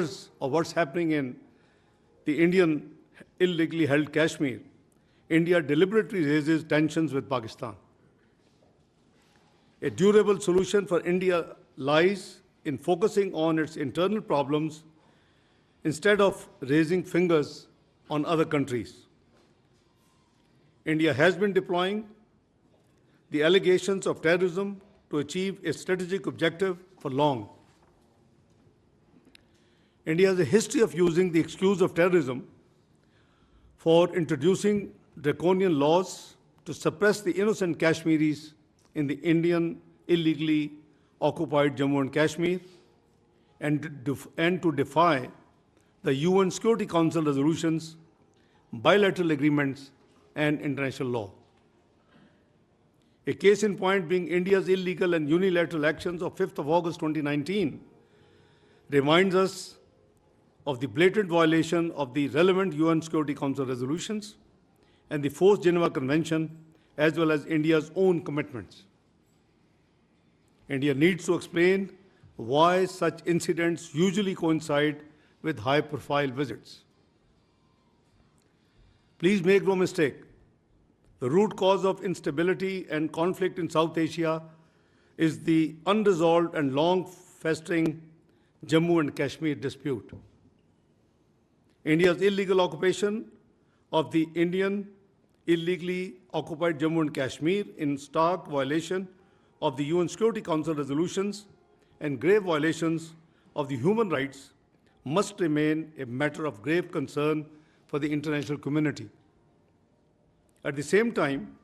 aware of what's happening in the Indian illegally held Kashmir, India deliberately raises tensions with Pakistan. A durable solution for India lies in focusing on its internal problems instead of raising fingers on other countries. India has been deploying the allegations of terrorism to achieve its strategic objective for long. India has a history of using the excuse of terrorism for introducing draconian laws to suppress the innocent Kashmiris in the Indian illegally occupied Jammu and Kashmir and to defy the UN Security Council resolutions, bilateral agreements, and international law. A case in point being India's illegal and unilateral actions of 5th of August 2019 reminds us of the blatant violation of the relevant UN Security Council resolutions and the Fourth Geneva Convention, as well as India's own commitments. India needs to explain why such incidents usually coincide with high-profile visits. Please make no mistake, the root cause of instability and conflict in South Asia is the unresolved and long-festering Jammu and Kashmir dispute. India's illegal occupation of the Indian illegally occupied Jammu and Kashmir in stark violation of the UN Security Council resolutions and grave violations of the human rights must remain a matter of grave concern for the international community. At the same time,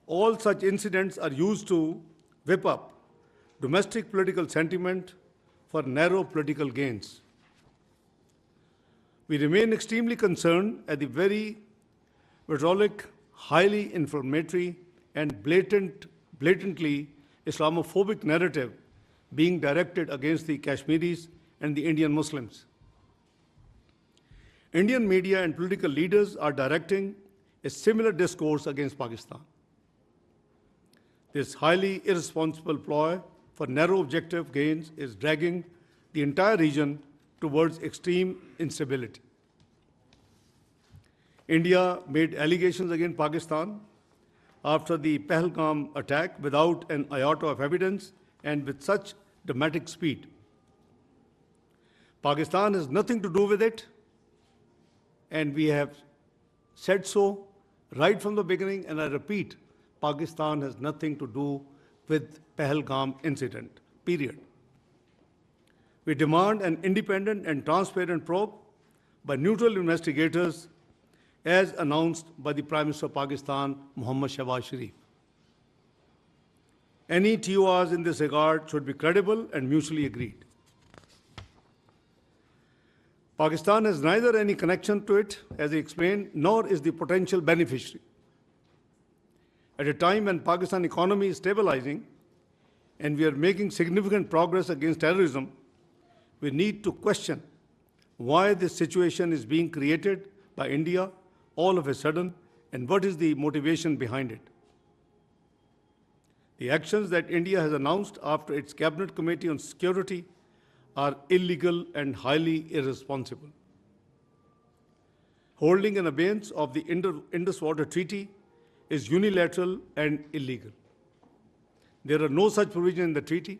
all such incidents are used to whip up domestic political sentiment for narrow political gains. We remain extremely concerned at the very vitriolic, highly inflammatory, and blatantly Islamophobic narrative being directed against the Kashmiris and the Indian Muslims. Indian media and political leaders are directing a similar discourse against Pakistan. This highly irresponsible ploy for narrow objective gains is dragging the entire region towards extreme instability. India made allegations against Pakistan after the Pahalgam attack without an iota of evidence and with such dramatic speed. Pakistan has nothing to do with it, and we have said so right from the beginning, and I repeat, Pakistan has nothing to do with Pahalgam incident, period. We demand an independent and transparent probe by neutral investigators as announced by the Prime Minister of Pakistan, Mohammad Sharif. Any TORs in this regard should be credible and mutually agreed. Pakistan has neither any connection to it, as I explained, nor is the potential beneficiary. At a time when Pakistan economy is stabilizing and we are making significant progress against terrorism, we need to question why this situation is being created by India all of a sudden and what is the motivation behind it. The actions that India has announced after its Cabinet Committee on Security are illegal and highly irresponsible. Holding in abeyance of the Indus Water Treaty is unilateral and illegal. There are no such provisions in the treaty.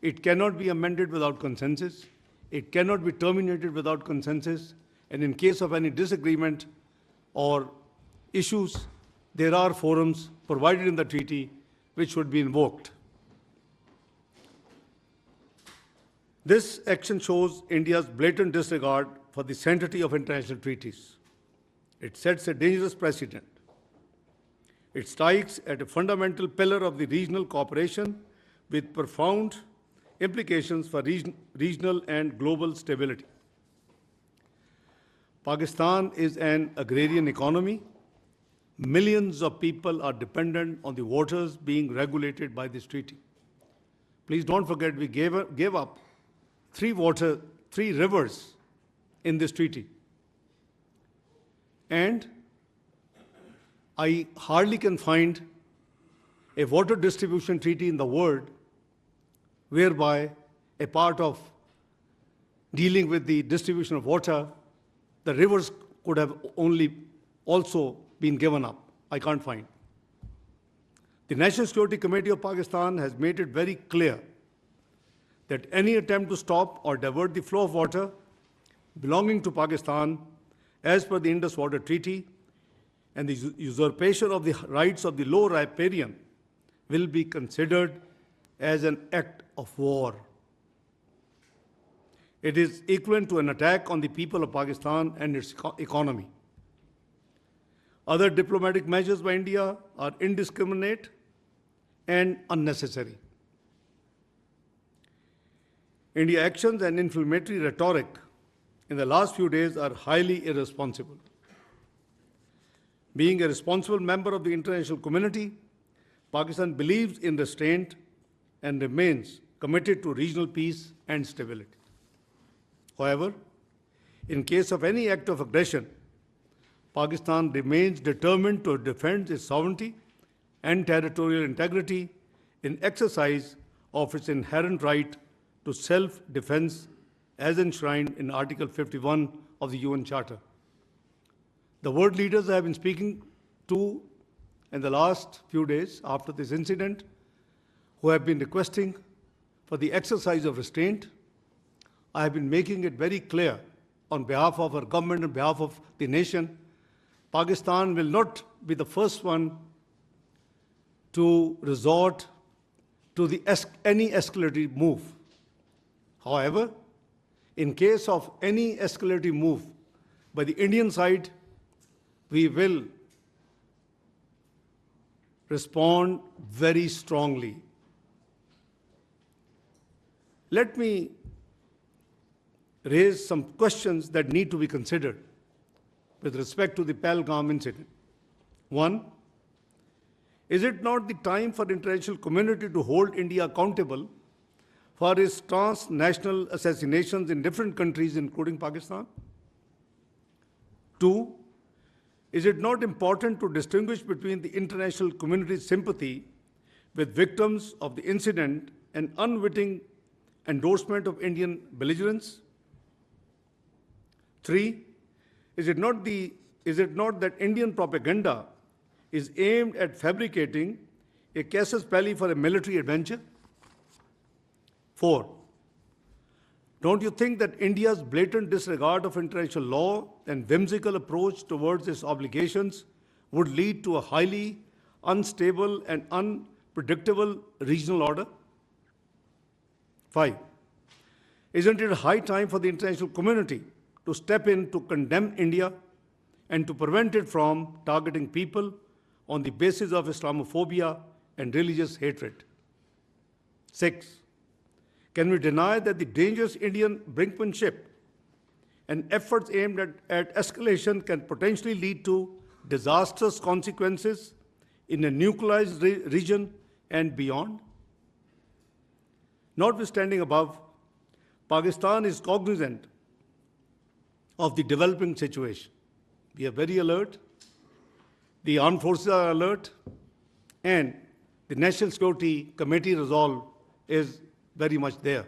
It cannot be amended without consensus. It cannot be terminated without consensus. And in case of any disagreement or issues, there are forums provided in the treaty which should be invoked. This action shows India's blatant disregard for the sanctity of international treaties. It sets a dangerous precedent. It strikes at a fundamental pillar of the regional cooperation with profound implications for regional and global stability. Pakistan is an agrarian economy. Millions of people are dependent on the waters being regulated by this treaty. Please don't forget, we gave up three rivers in this treaty. And I hardly can find a water distribution treaty in the world whereby a part of dealing with the distribution of water. The rivers could have only also been given up. I can't find. The National Security Committee of Pakistan has made it very clear that any attempt to stop or divert the flow of water belonging to Pakistan as per the Indus Water Treaty and the usurpation of the rights of the low riparian will be considered as an act of war. It is equivalent to an attack on the people of Pakistan and its economy. Other diplomatic measures by India are indiscriminate and unnecessary. India's actions and inflammatory rhetoric in the last few days are highly irresponsible. Being a responsible member of the international community, Pakistan believes in restraint and remains committed to regional peace and stability. However, in case of any act of aggression, Pakistan remains determined to defend its sovereignty and territorial integrity in exercise of its inherent right to self-defense as enshrined in Article 51 of the UN Charter. The world leaders I have been speaking to in the last few days after this incident, who have been requesting for the exercise of restraint, I have been making it very clear on behalf of our government, on behalf of the nation, Pakistan will not be the first one to resort to any escalatory move. However, in case of any escalatory move by the Indian side, we will respond very strongly. Let me raise some questions that need to be considered with respect to the Pelgam incident. One, is it not the time for the international community to hold India accountable for its transnational assassinations in different countries, including Pakistan? Two, is it not important to distinguish between the international community's sympathy with victims of the incident and unwitting endorsement of Indian belligerence? Three, is it not that Indian propaganda is aimed at fabricating a casus belli for a military adventure? Four, don't you think that India's blatant disregard of international law and whimsical approach towards its obligations would lead to a highly unstable and unpredictable regional order? Five, isn't it high time for the international community to step in to condemn India and to prevent it from targeting people on the basis of Islamophobia and religious hatred? Six, can we deny that the dangerous Indian brinkmanship and efforts aimed at escalation can potentially lead to disastrous consequences in a nuclearized region and beyond? Notwithstanding above, Pakistan is cognizant of the developing situation. We are very alert, the armed forces are alert, and the National Security Committee resolve is very much there.